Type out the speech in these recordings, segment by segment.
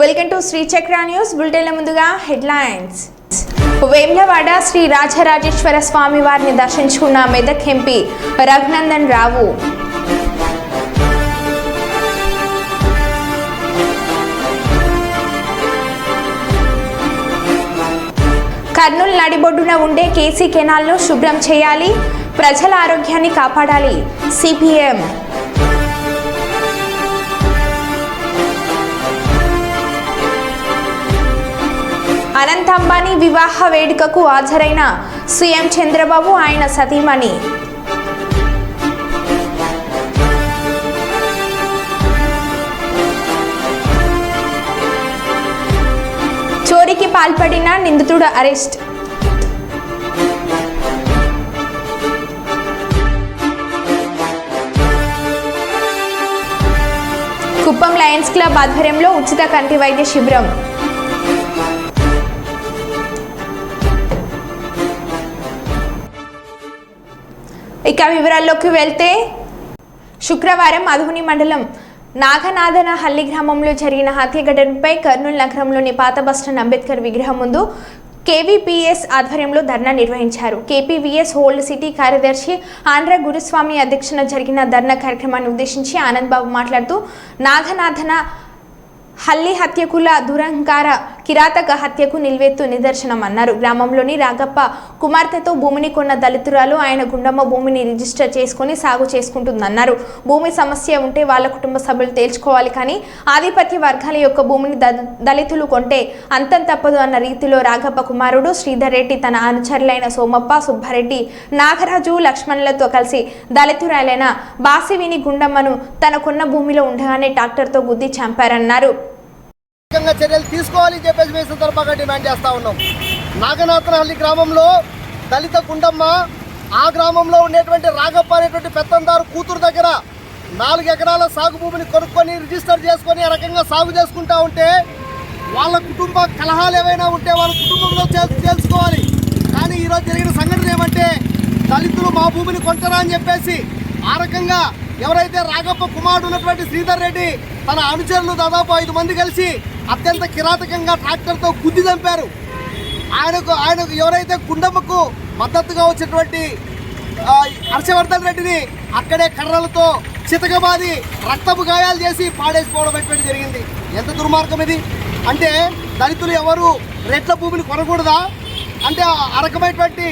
Welcome to Shri చక్ర news bulletin ముందుగా headlines. Vemulawada Shri Rajarajeshwara స్వామి వారిని దర్శించుకున్న మెదక్ ఎంపీ రఘునందన్ రావు. కర్నూలు నడిబొడ్డున ఉండే కేసీ కెనాల్ను శుభ్రం చేయాలి, ప్రజల ఆరోగ్యాన్ని కాపాడాలి సిపిఎం. అనంత్ అంబానీ వివాహ వేడుకకు హాజరైన సీఎం చంద్రబాబు, ఆయన సతీమణి. చోరీకి పాల్పడిన నిందితుడు అరెస్ట్. కుప్పం లయన్స్ క్లబ్ ఆధ్వర్యంలో ఉచిత కంటి వైద్య శిబిరం. ఇక వివరాల్లోకి వెళ్తే, శుక్రవారం అధుని మండలం నాగనాథనహల్లి గ్రామంలో జరిగిన హత్య ఘటనపై కర్నూలు నగరంలోని పాత బస్టాండ్ అంబేద్కర్ విగ్రహం ముందు కేవీపీఎస్ ఆధ్వర్యంలో ధర్నా నిర్వహించారు. కేపీవీఎస్ ఓల్డ్ సిటీ కార్యదర్శి ఆంధ్ర గురుస్వామి అధ్యక్షతన జరిగిన ధర్నా కార్యక్రమాన్ని ఉద్దేశించి ఆనంద్ బాబు మాట్లాడుతూ, నాగనాథన హల్లి హత్యకుల దురంకార కిరాతక హత్యకు నిల్వెత్తు నిదర్శనమన్నారు. గ్రామంలోని రాగప్ప కుమార్తెతో భూమిని కొన్న దళితురాలు ఆయన గుండమ్మ భూమిని రిజిస్టర్ చేసుకుని సాగు చేసుకుంటుందన్నారు. భూమి సమస్య ఉంటే వాళ్ళ కుటుంబ సభ్యులు తేల్చుకోవాలి, కానీ ఆధిపత్య వర్గాల యొక్క భూమిని దళితులు కొంటే అంతం తప్పదు అన్న రీతిలో రాగప్ప కుమారుడు శ్రీధర్ రెడ్డి తన అనుచరులైన సోమప్ప, సుబ్బారెడ్డి, నాగరాజు, లక్ష్మణులతో కలిసి దళితురాలైన బాసివిని గుండమ్మను తనకున్న భూమిలో ఉండగానే ట్రాక్టర్తో గుద్ది చంపారన్నారు. చర్యలు తీసుకోవాలని చెప్పేసి మేము సందర్భంగా డిమాండ్ చేస్తా ఉన్నాం. నాగనాథనహల్లి గ్రామంలో దళిత గుండమ్మ, ఆ గ్రామంలో ఉండేటువంటి రాగప్ప అనేటువంటి పెత్తందారు కూతురు దగ్గర 4 ఎకరాల సాగు భూమిని కొనుక్కొని రిజిస్టర్ చేసుకొని ఆ రకంగా సాగు చేసుకుంటా ఉంటే, వాళ్ళ కుటుంబ కలహాలు ఏవైనా ఉంటే వాళ్ళ కుటుంబంలో తెలుసుకోవాలి. కానీ ఈరోజు జరిగిన సంఘటన ఏమంటే, దళితులు మా భూమిని కొంటారా అని చెప్పేసి ఆ రకంగా ఎవరైతే రాగప్ప కుమారుడు ఉన్నటువంటి శ్రీధర్ రెడ్డి తన అనుచరులు దాదాపు 5 మంది కలిసి అత్యంత కిరాతకంగా ట్రాక్టర్తో గుద్ది చంపారు. ఆయనకు ఎవరైతే గుండమ్మకు మద్దతుగా వచ్చినటువంటి హర్షవర్ధన్ రెడ్డిని అక్కడే కర్రలతో చితకబాది రక్తపు గాయాలు చేసి పాడేసిపోవడం అటువంటి జరిగింది. ఎంత దుర్మార్గం ఇది! అంటే దళితులు ఎవరు రెట్ల భూమిని కొనకూడదా? అంటే ఆ రకమైనటువంటి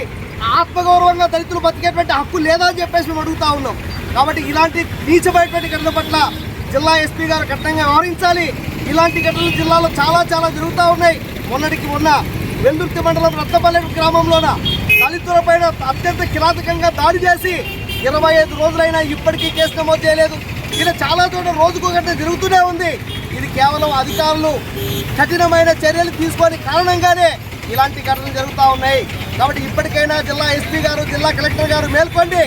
ఆత్మగౌరవంగా దళితులు బతికేటువంటి హక్కు లేదా అని చెప్పేసి మేము అడుగుతా ఉన్నాం. కాబట్టి ఇలాంటి నీచమైనటువంటి ఘటనల పట్ల జిల్లా ఎస్పీ గారు కఠినంగా వ్యవహరించాలి. ఇలాంటి ఘటనలు జిల్లాలో చాలా జరుగుతూ ఉన్నాయి. మొన్నటికి మొన్న వెల్దుర్తి మండలం రత్నపల్లి గ్రామంలోన దళితులపైన అత్యంత కిరాతకంగా దాడి చేసి 25 రోజులైనా ఇప్పటికీ కేసు నమోదు చేయలేదు. ఇలా చాలా చోట్ల రోజుకో గంట జరుగుతూనే ఉంది. ఇది కేవలం అధికారులు కఠినమైన చర్యలు తీసుకొని కారణంగానే ఇలాంటి ఘటనలు జరుగుతూ ఉన్నాయి. కాబట్టి ఇప్పటికైనా జిల్లా ఎస్పీ గారు, జిల్లా కలెక్టర్ గారు మేల్కొండి.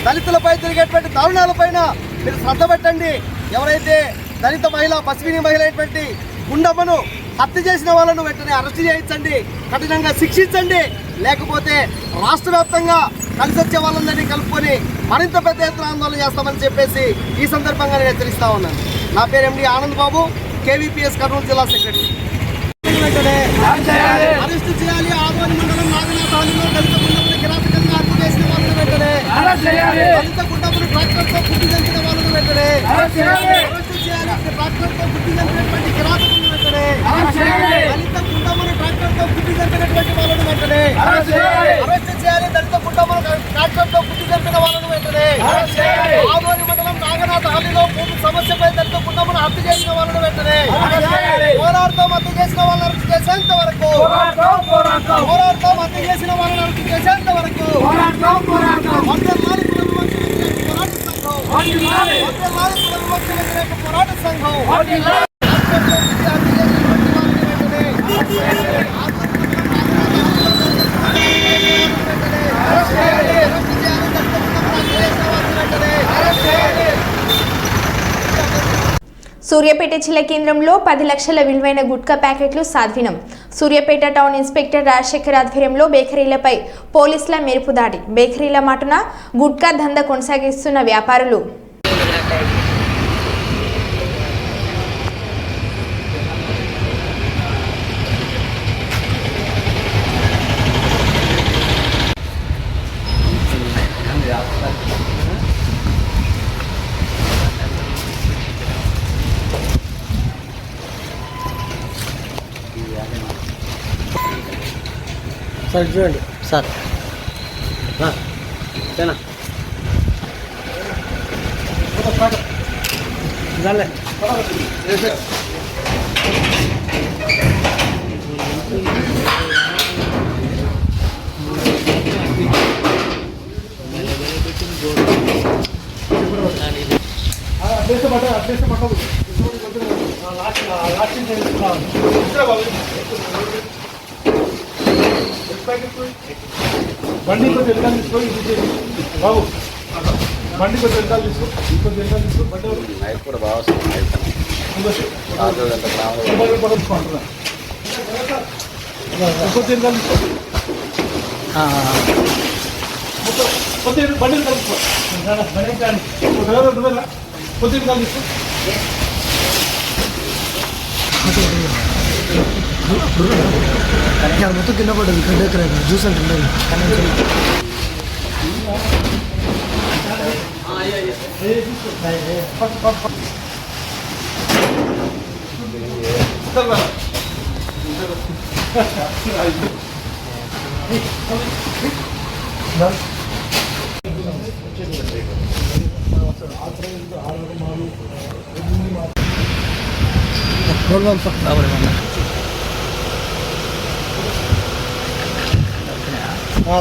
దళితులపై జరిగేటువంటి దారుణాలపైన మీరు శ్రద్ధ పెట్టండి. ఎవరైతే దళిత మహిళ, పసివిని మహిళ అయినటువంటి గుండమ్మను హత్య చేసిన వాళ్ళను వెంటనే అరెస్ట్ చేయించండి, కఠినంగా శిక్షించండి. లేకపోతే రాష్ట్ర వ్యాప్తంగా కలిసి వచ్చే వాళ్ళందరినీ కలుపుకొని మరింత పెద్ద ఎత్తున ఆందోళన చేస్తామని చెప్పేసి ఈ సందర్భంగా నేను హెచ్చరిస్తా ఉన్నాను. నా పేరు ఎండి ఆనంద్ బాబు, కేవీపీఎస్ కర్నూలు జిల్లా సెక్రటరీ. అరెస్ట్ చేయాలి. ఆదోని మండలం నాగనాథనహల్లిలో దళిత గుండమ్మను కిరాతకంగా హత్య చేసిన వాళ్ళను వెంటనే దళిత గుండమ్మను ట్రాక్టర్తో గుద్ది చంపిన వాళ్ళను వెంటనే అరెస్ట్ చేయాలి. ట్రాక్టర్తో గుద్ది చంపినటువంటి కిరాతకులను వెంటనే దళిత గుండమ్మను ట్రాక్టర్తో గుద్ది చంపినటువంటి వాళ్ళను వెంటనే అరెస్ట్ చేయాలి. దళిత గుండమ్మను ట్రాక్టర్తో గుద్ది చంపిన వాళ్ళను వెంటనే ఆదోని మండలం నాగనాథనహల్లిలో భూమి సమస్యపై దళిత గుండమ్మను హత్య చేసిన వాళ్ళను వెంటనే పోరాడతాం. హత్య చేసిన వాళ్ళని అరెస్ట్ చేసేంత వరకు పోరాడతాం. హత్య చేసిన వాళ్ళని అరెస్ట్ చేసేంత వరకు పోరాట సంఘం సూర్యాపేట జిల్లా కేంద్రంలో 10 లక్షల విలువైన గుట్కా ప్యాకెట్లు స్వాధీనం. సూర్యాపేట టౌన్ ఇన్స్పెక్టర్ రాజశేఖర్ ఆధ్వర్యంలో బేకరీలపై పోలీసుల మెరుపు దాడి. బేకరీల మాటున గుట్కా దందా కొనసాగిస్తున్న వ్యాపారులు సార్ చూడండి సార్ బండి కొంచెం వెనకాల తీసుకో బాబు బండి కొంచెం వెనకాల తీసుకో ఇంకొంచెం వెనకాల తీసుకో బండి కూడా బాగా వస్తుంది ఇంకొంచెం వెనకాల తీసుకో కొద్దిగా బండి వెనకాల తీసుకో కొద్దిగా వెనకాల తీసుకో మొత్తం కింద పడ్డది గడ్డ జ్యూస్ అంటే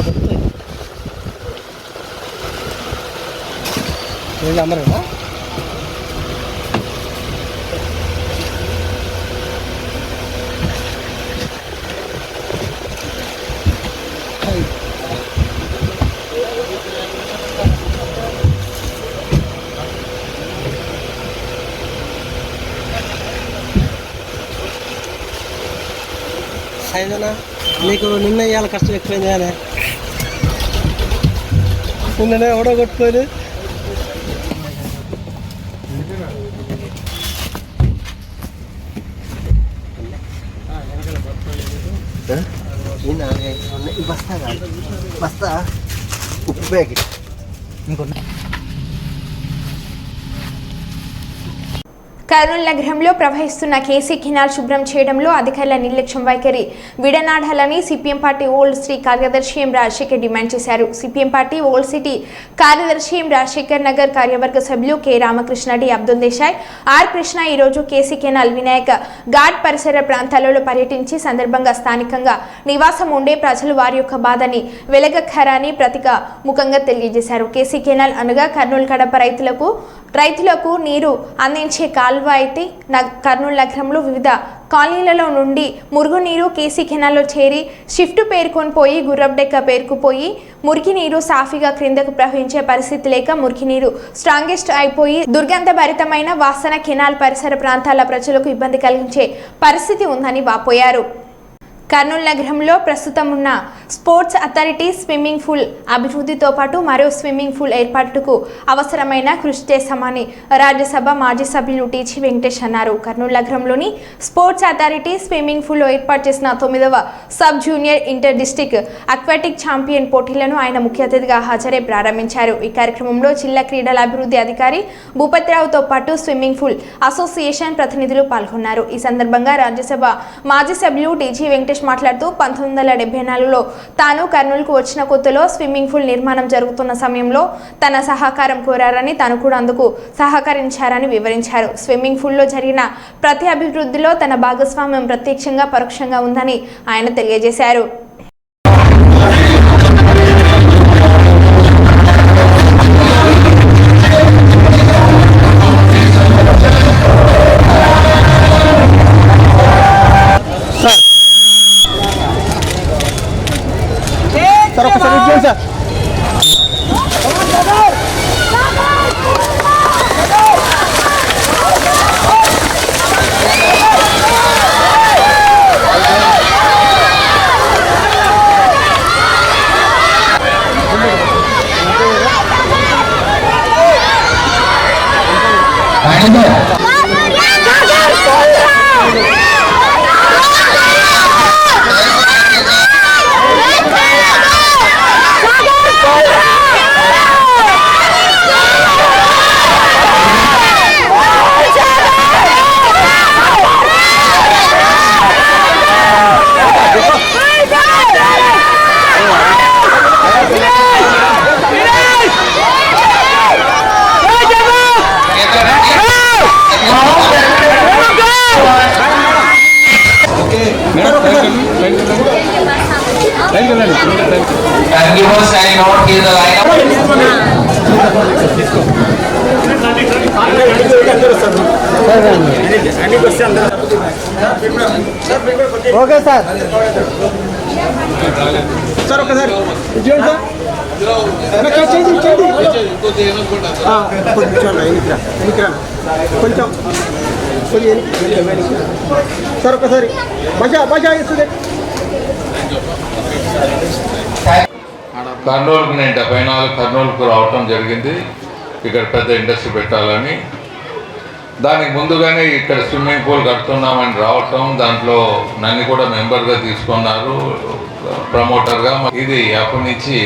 దొరుకుతాయి అమ్మరేనా సాయినా నీకు నిన్న ఇవాళ కష్టం ఎక్కువైంది కానీ నిన్ననే ఎవడో కొట్టుకొని బస్తా కాదు బస్తా ఉప్పు ప్యాకెట్ ఇంకొన్ని కర్నూలు నగరంలో ప్రవహిస్తున్న కేసీ కెనాల్ శుభ్రం చేయడంలో అధికారుల నిర్లక్ష్యం వైఖరి విడనాడాలని సిపిఎం పార్టీ ఓల్డ్ సిటీ కార్యదర్శి ఎం రాజశేఖర్ డిమాండ్ చేశారు. సిపిఎం పార్టీ ఓల్డ్ సిటీ కార్యదర్శి ఎం రాజశేఖర్ నగర్ కార్యవర్గ సభ్యులు K Ramakrishna D Abdul Desai R Krishna ఈరోజు కేసీ కెనాల్ వినాయక ఘాట్ పరిసర ప్రాంతాలలో పర్యటించి సందర్భంగా స్థానికంగా నివాసం ఉండే ప్రజలు వారి యొక్క బాధని వెలగక్కరని ప్రతిక ముఖంగా తెలియజేశారు. కేసీ కెనాల్ అనగా కర్నూలు కడప రైతులకు నీరు అందించే కాల్వ అయితే కర్నూలు నగరంలో వివిధ కాలనీలలో నుండి మురుగునీరు కేసీ కెనాల్లో చేరి షిఫ్ట్ పేరుకొని పోయి గుర్రబ్డెక్క పేరుకుపోయి మురికి నీరు సాఫీగా క్రిందకు ప్రవహించే పరిస్థితి లేక మురికి నీరు స్ట్రాంగెస్ట్ అయిపోయి దుర్గంధభరితమైన వాసన కెనాల్ పరిసర ప్రాంతాల ప్రజలకు ఇబ్బంది కలిగించే పరిస్థితి ఉందని వాపోయారు. కర్నూలు నగరంలో ప్రస్తుతం ఉన్న స్పోర్ట్స్ అథారిటీ స్విమ్మింగ్ పూల్ అభివృద్ధితో పాటు మరో స్విమ్మింగ్ పూల్ ఏర్పాటుకు అవసరమైన కృషి చేస్తామని రాజ్యసభ మాజీ సభ్యులు టీజీ వెంకటేష్ అన్నారు. కర్నూలు నగరంలోని స్పోర్ట్స్ అథారిటీ స్విమ్మింగ్ పూల్లో ఏర్పాటు చేసిన 9వ sub junior inter district aquatic champion పోటీలను ఆయన ముఖ్య అతిథిగా హాజరై ప్రారంభించారు. ఈ కార్యక్రమంలో జిల్లా క్రీడల అభివృద్ధి అధికారి భూపతిరావుతో పాటు స్విమ్మింగ్ పూల్ అసోసియేషన్ ప్రతినిధులు పాల్గొన్నారు. ఈ సందర్భంగా రాజ్యసభ మాజీ సభ్యులు టీజీ వెంకటేష్ మాట్లాడుతూ 1974లో తాను కర్నూలుకు వచ్చిన కొత్తలో స్విమ్మింగ్ పూల్ నిర్మాణం జరుగుతున్న సమయంలో తన సహకారం కోరారని తాను కూడా అందుకు సహకరించారని వివరించారు. స్విమ్మింగ్ పూల్లో జరిగిన ప్రతి అభివృద్ధిలో తన భాగస్వామ్యం ప్రత్యక్షంగా పరోక్షంగా ఉందని ఆయన తెలియజేశారు. సార్ ఒకసారి ఇచ్చేయండి సార్. ఓకే సార్ సార్ ఒకసారి ఇచ్చేయండి సార్ కొంచెం సార్ ఒకసారి భాష ఇస్తుంది. కర్నూలుకు నేను 74 కర్నూలుకు రావటం జరిగింది. ఇక్కడ పెద్ద ఇండస్ట్రీ పెట్టాలని. దానికి ముందుగానే ఇక్కడ స్విమ్మింగ్ పూల్ కడుతున్నామని రావటం, దాంట్లో నన్ను కూడా మెంబర్గా తీసుకున్నారు ప్రమోటర్గా. ఇది అప్పటి నుంచి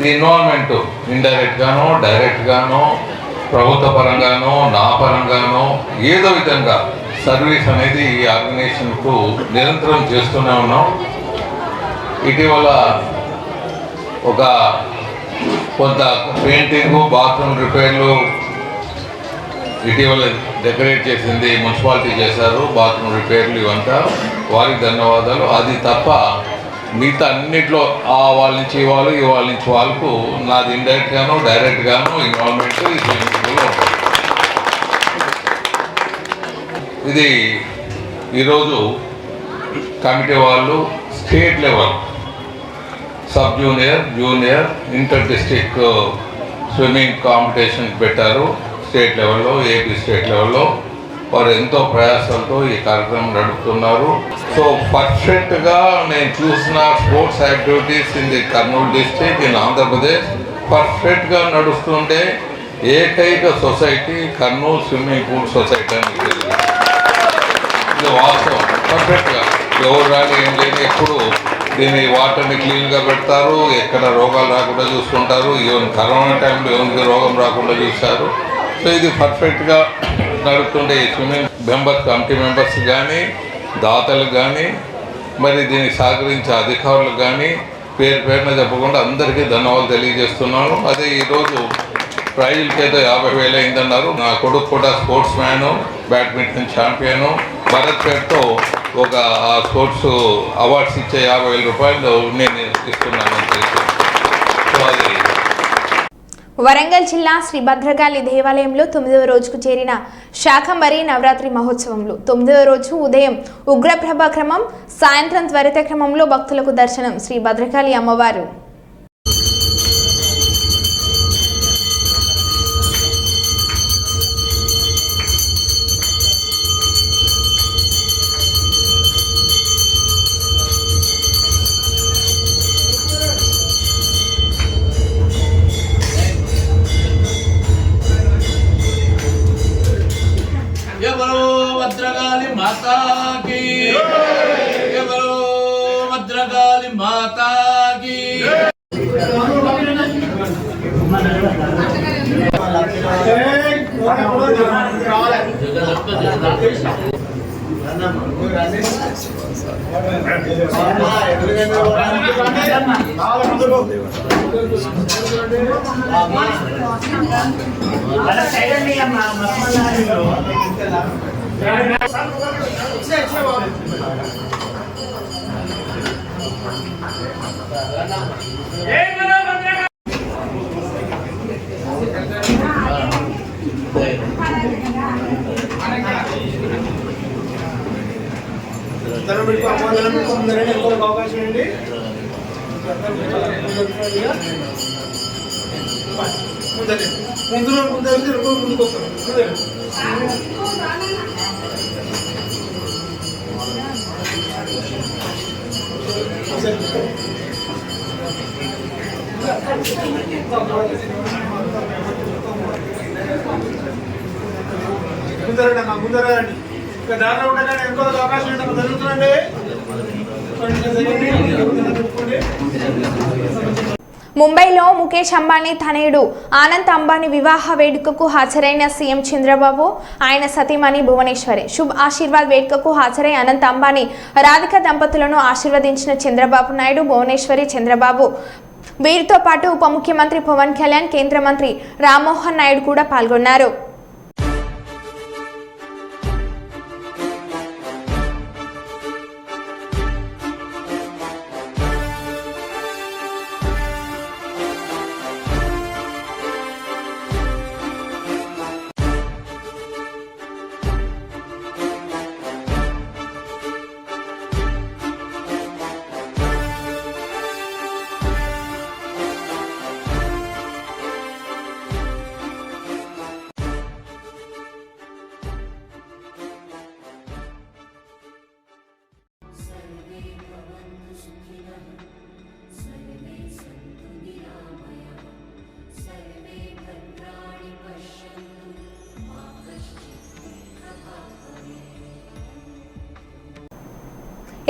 ఈ ఇన్వాల్వ్మెంట్ ఇండైరెక్ట్గానో డైరెక్ట్గానో ప్రభుత్వ పరంగానో నా పరంగానో ఏదో విధంగా సర్వీస్ అనేది ఈ ఆర్గనైజేషన్కు నిరంతరం చేస్తూనే ఉన్నాం. ఇటీవల ఒక కొంత పెయింటింగు, బాత్రూమ్ రిపేర్లు ఇటీవల డెకరేట్ చేసింది మున్సిపాలిటీ చేశారు. బాత్రూమ్ రిపేర్లు ఇవంతా వారికి ధన్యవాదాలు. అది తప్ప మిగతా అన్నిట్లో వాళ్ళ నుంచి ఇవ్వాలి, ఇవాళ నుంచి వాళ్ళకు నాది ఇండైరెక్ట్గాను డైరెక్ట్గాను ఇన్వాల్వ్మెంట్ ఈ స్విమ్మింగ్ పూల్లో ఉంటుంది. ఇది ఈరోజు కమిటీ వాళ్ళు state level sub junior, junior, inter district swimming competition పెట్టారు. స్టేట్ లెవెల్లో, ఏపీ స్టేట్ లెవెల్లో వారు ఎంతో ప్రయాసాలతో ఈ కార్యక్రమం నడుపుతున్నారు. సో పర్ఫెక్ట్గా నేను చూసిన sports activities in the Kurnool district in Andhra Pradesh పర్ఫెక్ట్గా నడుస్తుండే ఏకైక society Kurnool swimming pool society అని ఇది వాస్తవం. పర్ఫెక్ట్గా ఎవరు రాని ఏం లేని ఎప్పుడు దీన్ని వాటర్ని క్లీన్గా పెడతారు, ఎక్కడ రోగాలు రాకుండా చూసుకుంటారు. ఈవెన్ కరోనా టైంలో ఎవరికి రోగం రాకుండా చూస్తారు. సో ఇది పర్ఫెక్ట్గా నడుపుతుండే స్విమ్మింగ్ కమిటీ మెంబర్స్ కానీ, దాతలకు కానీ, మరి దీనికి సహకరించే అధికారులకు కానీ పేరున చెప్పకుండా అందరికీ ధన్యవాదాలు తెలియజేస్తున్నాను. అదే ఈరోజు ప్రైజులకి ఏదో 50,000 అయిందన్నారు. నా కొడుకు కూడా స్పోర్ట్స్ మ్యాను, బ్యాడ్మింటన్ ఛాంపియను. భరత్ పేరుతో ఒక స్పోర్ట్స్ అవార్డ్స్ ఇచ్చే 50,000 రూపాయలు నేను ఇస్తున్నాను. సో అది వరంగల్ జిల్లా శ్రీ భద్రకాళి దేవాలయంలో 9వ రోజుకు చేరిన శాకంబరి నవరాత్రి మహోత్సవంలో 9వ రోజు ఉదయం ఉగ్రప్రభ క్రమం, సాయంత్రం త్వరిత క్రమంలో భక్తులకు దర్శనం శ్రీ భద్రకాళి అమ్మవారు. భద్రకాళి మాతా కీ జై, బలో భద్రకాళి మాతా కీ. అవకాశం ఏంటి ముందుకు వస్తారు. ముందరండి అమ్మా, ముందరండి. ఇంకా దారిలో ఉండగానే ఇంకో అవకాశం ఏంటమ్మా జరుగుతుందండి. ముంబైలో ముఖేష్ అంబానీ తనయుడు ఆనంద్ అంబానీ వివాహ వేడుకకు హాజరైన సీఎం చంద్రబాబు, ఆయన సతీమణి భువనేశ్వరి శుభ్ ఆశీర్వాద్ వేడుకకు హాజరై అనంత్ అంబానీ రాధిక దంపతులను ఆశీర్వదించిన చంద్రబాబు నాయుడు, భువనేశ్వరి చంద్రబాబు. వీరితో పాటు ఉప ముఖ్యమంత్రి పవన్ కళ్యాణ్, కేంద్ర మంత్రి రామ్మోహన్ నాయుడు కూడా పాల్గొన్నారు.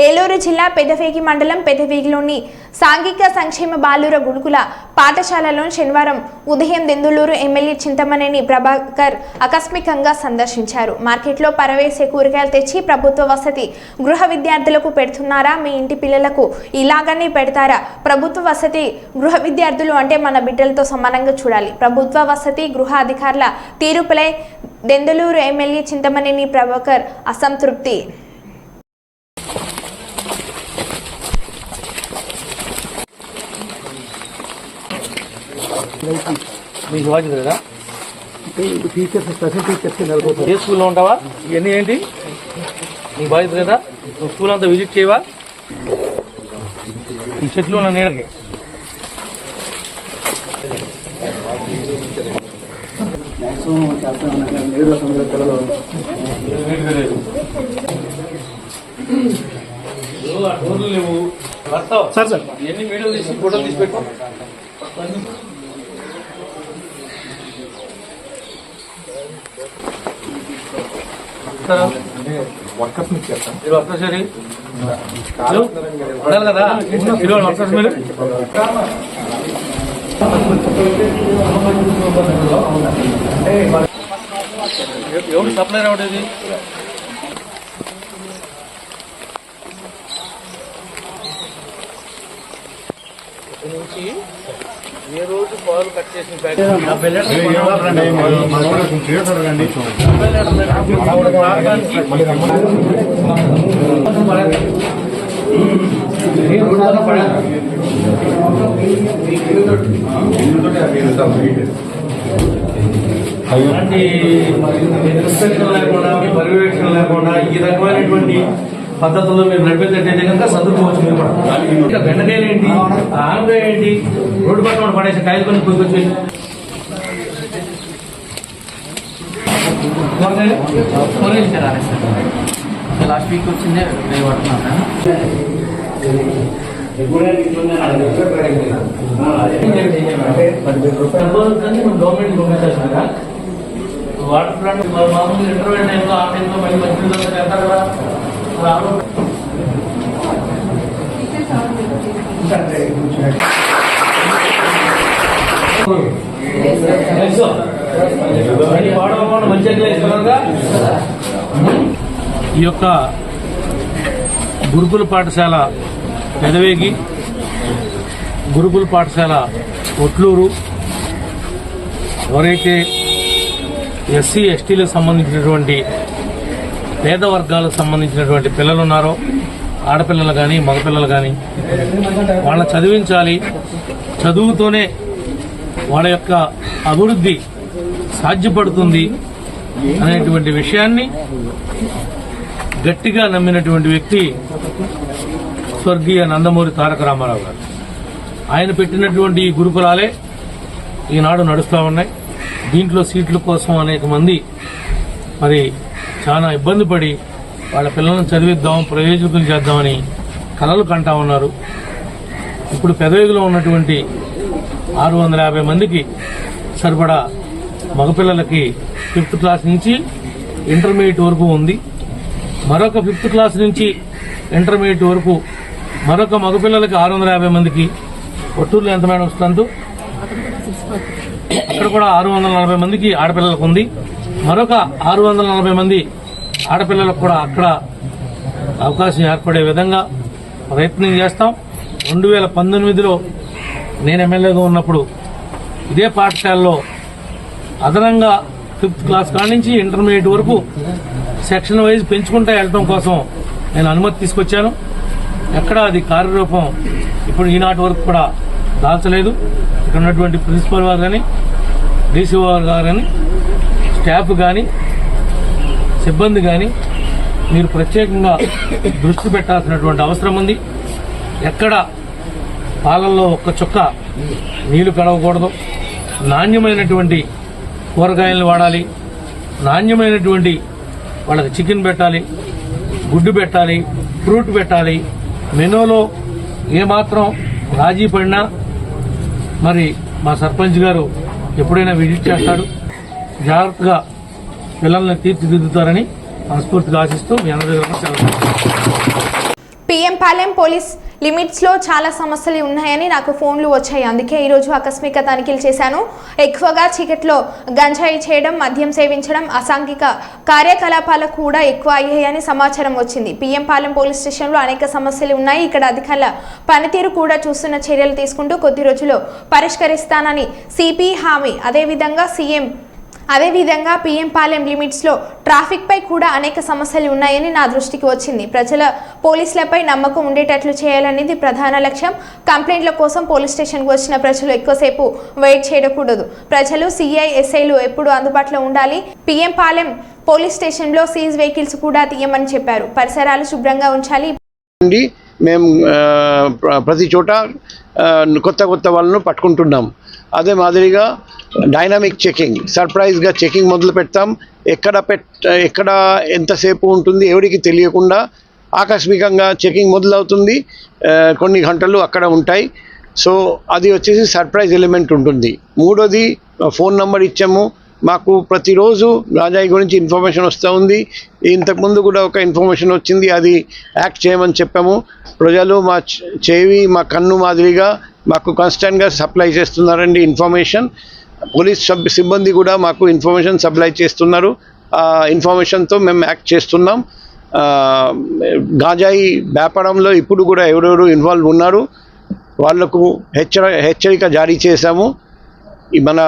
ఏలూరు జిల్లా పెదవేగి మండలం పెదవేగిలోని సాంఘిక సంక్షేమ బాలుర గురుకుల పాఠశాలలో శనివారం ఉదయం దెందులూరు ఎమ్మెల్యే చింతమనేని ప్రభాకర్ ఆకస్మికంగా సందర్శించారు. మార్కెట్లో పరవేసే కూరగాయలు తెచ్చి ప్రభుత్వ వసతి గృహ విద్యార్థులకు పెడుతున్నారా, మీ ఇంటి పిల్లలకు ఇలాగనే పెడతారా? ప్రభుత్వ వసతి గృహ విద్యార్థులు అంటే మన బిడ్డలతో సమానంగా చూడాలి. ప్రభుత్వ వసతి గృహ అధికారుల తీరుపై దెందులూరు ఎమ్మెల్యే చింతమనేని ప్రభాకర్ అసంతృప్తి. మీకు బాధ్యత కదా టీచర్స్ స్పెషల్ టీచర్స్ ఏ స్కూల్లో ఉంటావా? ఇవన్నీ ఏంటి నీకు బాధ్యత కదా? నువ్వు స్కూల్ అంతా విజిట్ చేయవా? ఈ చెట్లు ఉన్న నీడకి లేవు సార్. సార్ ఇవన్నీ వీడియోలు తీసి ఫోటోలు తీసి పెట్టు. వర్కర్స్ మీకు చేస్తాం. మీరు వర్కర్స్ ఉండాలి కదా, మీరు వర్కర్స్ మీరు ఎవరు సప్లై రావడేది? నుంచి ఏ రోజు పాలు కట్ చేసిన అలాంటి ఇన్స్పెక్షన్ లేకుండా, మీ పర్యవేక్షణ లేకుండా ఈ రకమైనటువంటి పద్ధతుల్లో మీరు నడిపేటట్టయితే కనుక చదువుకోవచ్చు. మీరు కూడా ఇంకా బెండకాయలు ఏంటి, ఆనకాయ ఏంటి, రోడ్డు పక్కన పడేసి కాయలు కొని కొనుక్కొచ్చి లాస్ట్ వీక్ వచ్చిందే గవర్నమెంట్ పంపించేసాక వాటర్ ప్లాంట్ మామూలు ఇంటర్వ్యూ టైంలో ఆ టైంలో మళ్ళీ మంచి చేస్తారు కదా. ఈ యొక్క గురుకుల పాఠశాల పెదవేగి, గురుకుల పాఠశాల ఒట్లూరు, ఎవరైతే ఎస్సీ ఎస్టీలకు సంబంధించినటువంటి పేద వర్గాలకు సంబంధించినటువంటి పిల్లలు ఉన్నారో, ఆడపిల్లలు కానీ మగపిల్లలు కానీ, వాళ్ళని చదివించాలి. చదువుతోనే వాళ్ళ యొక్క అభివృద్ధి సాధ్యపడుతుంది అనేటువంటి విషయాన్ని గట్టిగా నమ్మినటువంటి వ్యక్తి స్వర్గీయ నందమూరి తారక రామారావు గారు. ఆయన పెట్టినటువంటి ఈ గురుకులాలే ఈనాడు నడుస్తూ ఉన్నాయి. దీంట్లో సీట్ల కోసం అనేక మంది మరి చాలా ఇబ్బంది పడి వాళ్ళ పిల్లలను చదివిద్దాం, ప్రయోజకులు చేద్దామని కలలు కంటా ఉన్నారు. ఇప్పుడు పెదవేగిలో ఉన్నటువంటి 650 మందికి సరిపడా మగపిల్లలకి 5th క్లాస్ నుంచి ఇంటర్మీడియట్ వరకు ఉంది. మరొక 5th క్లాస్ నుంచి ఇంటర్మీడియట్ వరకు మరొక మగపిల్లలకి 650 మందికి. ఒట్టూరులో ఎంత మేడం వస్తుందో అక్కడ కూడా 640 మందికి ఆడపిల్లలకు ఉంది. మరొక 640 మంది ఆడపిల్లలకు కూడా అక్కడ అవకాశం ఏర్పడే విధంగా ప్రయత్నం చేస్తాం. 2019లో నేను ఎమ్మెల్యేగా ఉన్నప్పుడు ఇదే పాఠశాలలో అదనంగా 5th క్లాస్ కాడి నుంచి ఇంటర్మీడియట్ వరకు సెక్షన్ వైజ్ పెంచుకుంటూ వెళ్ళటం కోసం నేను అనుమతి తీసుకొచ్చాను. ఎక్కడ అది కార్యరూపం ఇప్పుడు ఈనాటి వరకు కూడా దాల్చలేదు. ఇక్కడ ఉన్నటువంటి ప్రిన్సిపల్ వారు కానీ, డీసీ వారు కానీ, స్టాఫ్ కానీ, సిబ్బంది కానీ మీరు ప్రత్యేకంగా దృష్టి పెట్టాల్సినటువంటి అవసరం ఉంది. ఎక్కడ పాలల్లో ఒక్క చుక్క నీళ్లు కలవకూడదు. నాణ్యమైనటువంటి కూరగాయలను వాడాలి. నాణ్యమైనటువంటి వాళ్ళకి చికెన్ పెట్టాలి, గుడ్డు పెట్టాలి, ఫ్రూట్ పెట్టాలి. మెనూలో ఏమాత్రం రాజీ పడినా మరి మా సర్పంచ్ గారు ఎప్పుడైనా విజిట్ చేస్తాడు. జాగ్రత్తగా పిల్లల్ని తీర్చిదిద్దుతారని మనస్ఫూర్తిగా ఆశిస్తూ మీ అందరి దగ్గర సెలవు. పిఎం పాలెం పోలీస్ లిమిట్స్లో చాలా సమస్యలు ఉన్నాయని నాకు ఫోన్లు వచ్చాయి. అందుకే ఈరోజు ఆకస్మిక తనిఖీలు చేశాను. ఎక్కువగా చీకట్లో గంజాయి చేయడం, మద్యం సేవించడం, అసాంఘిక కార్యకలాపాలు కూడా ఎక్కువ అయ్యాయని సమాచారం వచ్చింది. పిఎం పాలెం పోలీస్ స్టేషన్లో అనేక సమస్యలు ఉన్నాయి. ఇక్కడ అధికారుల పనితీరు కూడా చూస్తున్న, చర్యలు తీసుకుంటూ కొద్ది రోజుల్లో పరిష్కరిస్తానని సిపి హామీ. అదేవిధంగా పిఎం పాలెం లిమిట్స్లో ట్రాఫిక్పై కూడా అనేక సమస్యలు ఉన్నాయని నా దృష్టికి వచ్చింది. ప్రజల పోలీసులపై నమ్మకం ఉండేటట్లు చేయాలనేది ప్రధాన లక్ష్యం. కంప్లైంట్ల కోసం పోలీస్ స్టేషన్కు వచ్చిన ప్రజలు ఎక్కువసేపు వెయిట్ చేయకూడదు. ప్రజలు సిఐ ఎస్ఐలు ఎప్పుడు అందుబాటులో ఉండాలి. పిఎం పాలెం పోలీస్ స్టేషన్లో సీజ్ వెహికల్స్ కూడా తీయమని చెప్పారు. పరిసరాలు శుభ్రంగా ఉంచాలి. మేము ప్రతి చోట కొత్త వాళ్ళను పట్టుకుంటున్నాం. అదే మాదిరిగా డైనామిక్ చెకింగ్, సర్ప్రైజ్గా చెకింగ్ మొదలు పెడతాం. ఎక్కడ ఎంతసేపు ఉంటుంది ఎవరికి తెలియకుండా ఆకస్మికంగా చెకింగ్ మొదలవుతుంది. కొన్ని గంటలు అక్కడ ఉంటాయి. సో అది వచ్చేసి సర్ప్రైజ్ ఎలిమెంట్ ఉంటుంది. మూడోది ఫోన్ నెంబర్ ఇచ్చాము. మాకు ప్రతిరోజు గాంజాయి గురించి ఇన్ఫర్మేషన్ వస్తూ ఉంది. ఇంతకుముందు కూడా ఒక ఇన్ఫర్మేషన్ వచ్చింది, అది యాక్ట్ చేయమని చెప్పాము. ప్రజలు మా చెవి, మా కన్ను మాదిరిగా మాకు కాన్స్టెంట్గా సప్లై చేస్తున్నారండి ఇన్ఫర్మేషన్. పోలీస్ సిబ్బంది కూడా మాకు ఇన్ఫర్మేషన్ సప్లై చేస్తున్నారు. ఆ ఇన్ఫర్మేషన్తో మేము యాక్ట్ చేస్తున్నాం. గాంజాయి వ్యాపారంలో ఇప్పుడు కూడా ఎవరెవరు ఇన్వాల్వ్ ఉన్నారు వాళ్లకు హెచ్చరిక జారీ చేశాము. మన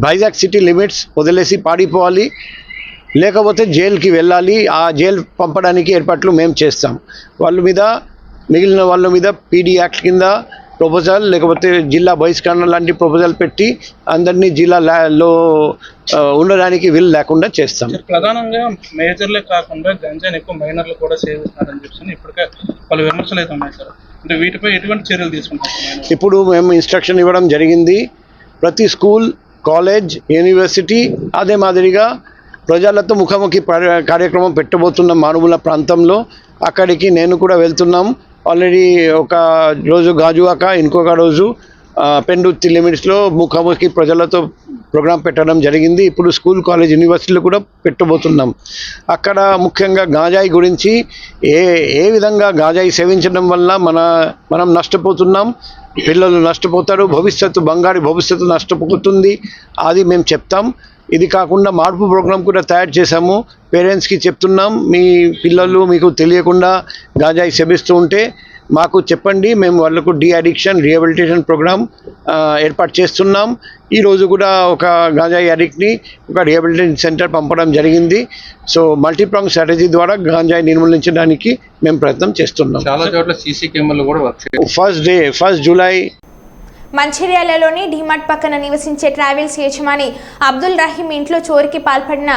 వైజాగ్ సిటీ లిమిట్స్ వదిలేసి పాడిపోవాలి, లేకపోతే జైలుకి వెళ్ళాలి. ఆ జైలు పంపడానికి ఏర్పాట్లు మేము చేస్తాం. మిగిలిన వాళ్ళ మీద పీడీ యాక్ట్ కింద ప్రపోజల్, లేకపోతే జిల్లా బహిష్కరణ లాంటి ప్రపోజల్ పెట్టి అందరినీ జిల్లాలో ఉండడానికి వీలు లేకుండా చేస్తాం. ప్రధానంగా మేజర్లే కాకుండా గంజాని ఎక్కువ మైనర్లు కూడా సేవిస్తున్నారని చెప్పి ఇప్పటికే పలు విమర్శలు అయితే ఉన్నాయి సార్. అంటే వీటిపై ఎటువంటి చర్యలు తీసుకుంటారు? ఇప్పుడు మేము ఇన్స్ట్రక్షన్ ఇవ్వడం జరిగింది. ప్రతి స్కూల్, కాలేజ్, యూనివర్సిటీ అదే మాదిరిగా ప్రజలతో ముఖాముఖి కార్యక్రమం పెట్టబోతున్నాం మారుమూల ప్రాంతంలో. అక్కడికి నేను కూడా వెళ్తున్నాం. ఆల్రెడీ ఒక రోజు గాజువాక, ఇంకొక రోజు పెందుర్తి లిమిట్స్లో ముఖాముఖి ప్రజలతో ప్రోగ్రాం పెట్టడం జరిగింది. ఇప్పుడు స్కూల్, కాలేజ్, యూనివర్సిటీలు కూడా పెట్టబోతున్నాం. అక్కడ ముఖ్యంగా గాంజాయి గురించి ఏ విధంగా గాంజాయి సేవించడం వల్ల మనం నష్టపోతున్నాం, పిల్లలు నష్టపోతారు, బంగారు భవిష్యత్తు నష్టపోతుంది, అది మేము చెప్తాం. ఇది కాకుండా మార్పు ప్రోగ్రాం కూడా తయారు చేశాము. పేరెంట్స్కి చెప్తున్నాం, మీ పిల్లలు మీకు తెలియకుండా గాంజాయి సేవిస్తూ ఉంటే మాకు చెప్పండి, మేము వాళ్ళకు అడిక్షన్ రీహాబిలిటేషన్ ప్రోగ్రామ్ ఏర్పాటు చేస్తున్నాం. ఈరోజు కూడా ఒక గాంజాయి అడిక్ట్ని ఒక రీహాబిలిటేషన్ సెంటర్ పంపడం జరిగింది. సో మల్టీప్రాంగ్ స్ట్రాటజీ ద్వారా గాంజాయి నిర్మూలించడానికి మేము ప్రయత్నం చేస్తున్నాం. చాలా చోట్ల సీసీ కెమెరాలు కూడా వర్క్. ఫస్ట్ జూలై మంచిర్యాలలోని డీమార్ట్ పక్కన నివసించే ట్రావెల్స్ యజమాని అబ్దుల్ రహీం ఇంట్లో చోరీకి పాల్పడిన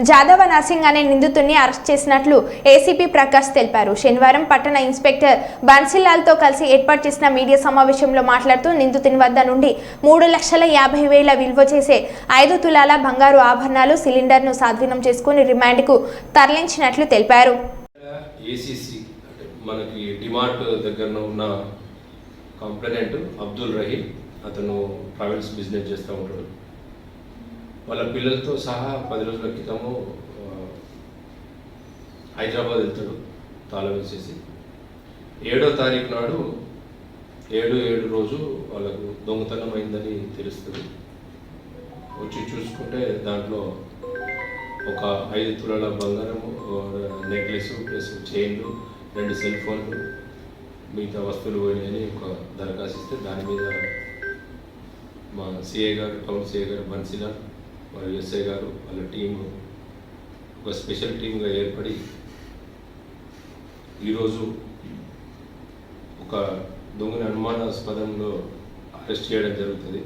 జాదవ నర్సింగ్ అనే నిందితుడిని అరెస్ట్ చేసినట్లు ఏసీపీ ప్రకాష్ తెలిపారు. శనివారం పట్టణ ఇన్స్పెక్టర్ బన్సీలాల్తో కలిసి ఏర్పాటు చేసిన మీడియా సమావేశంలో మాట్లాడుతూ నిందితుని వద్ద నుండి 3,50,000 విలువ చేసే 5 తులాల బంగారు ఆభరణాలు, సిలిండర్ను స్వాధీనం చేసుకుని రిమాండ్కు తరలించినట్లు తెలిపారు. ఏసీసీ అంటే మనకి డిమార్ట్ దగ్గర ఉన్న కంప్లైనెంట్ అబ్దుల్ రహీం, అతను ట్రావెల్స్ బిజినెస్ చేస్తూ ఉంటాడు. వాళ్ళ పిల్లలతో సహా 10 రోజుల క్రితము హైదరాబాద్ వెళ్తాడు తాళం వేసేసి. 7వ తారీఖు నాడు 7 రోజు వాళ్ళకు దొంగతనం అయిందని తెలుస్తుంది. వచ్చి చూసుకుంటే దాంట్లో ఒక 5 తులాల బంగారము, నెక్లెస్ ప్లస్ చైన్లు, 2 సెల్ ఫోన్లు, మిగతా వస్తువులు పోయినాయని ఒక దరఖాస్తు ఇస్తే దాని మీద మా సిఐ గారు, టౌన్ సిఐ గారు బన్సీలాల్, వాళ్ళ ఎస్ఐ గారు, వాళ్ళ టీము ఒక స్పెషల్ టీమ్గా ఏర్పడి ఈరోజు ఒక దొంగని అనుమానాస్పదంలో అరెస్ట్ చేయడం జరుగుతుంది.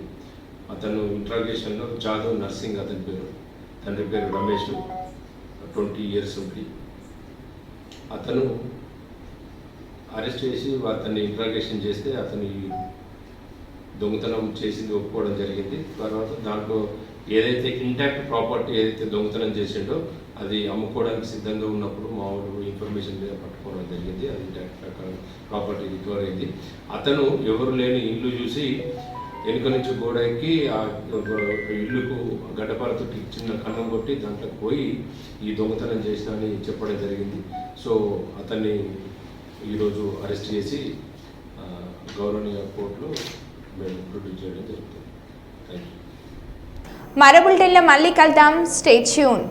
అతను ఇంట్రాగేషన్లో జాదవ్ నర్సింగ్ అతని పేరు, తండ్రి పేరు రమేష్, 20 years ఉంది. అతను అరెస్ట్ చేసి అతన్ని ఇంట్రాగేషన్ చేస్తే అతని దొంగతనం చేసింది ఒప్పుకోవడం జరిగింది. తర్వాత దాంట్లో ఏదైతే ఇంటాక్ట్ ప్రాపర్టీ ఏదైతే దొంగతనం చేసిండో అది అమ్ముకోవడానికి సిద్ధంగా ఉన్నప్పుడు మామూలు ఇన్ఫర్మేషన్ మీద పట్టుకోవడం జరిగింది. అది ఇంటాక్ట్ ప్రాపర్టీ రికవర్ అయింది. అతను ఎవరు లేని ఇల్లు చూసి వెనుక నుంచి గోడ ఎక్కి ఆ ఇల్లుకు గడ్డపారతో చిన్న కన్నం కొట్టి దాంట్లోకి పోయి ఈ దొంగతనం చేసిన అని చెప్పడం జరిగింది. సో అతన్ని ఈరోజు అరెస్ట్ చేసి గౌరవనీయ కోర్టులో మేము ప్రొడ్యూస్ చేయడం జరుగుతుంది. Thank you. మరో బులెటిన్లో మళ్ళీ కలుద్దాం. Stay tune.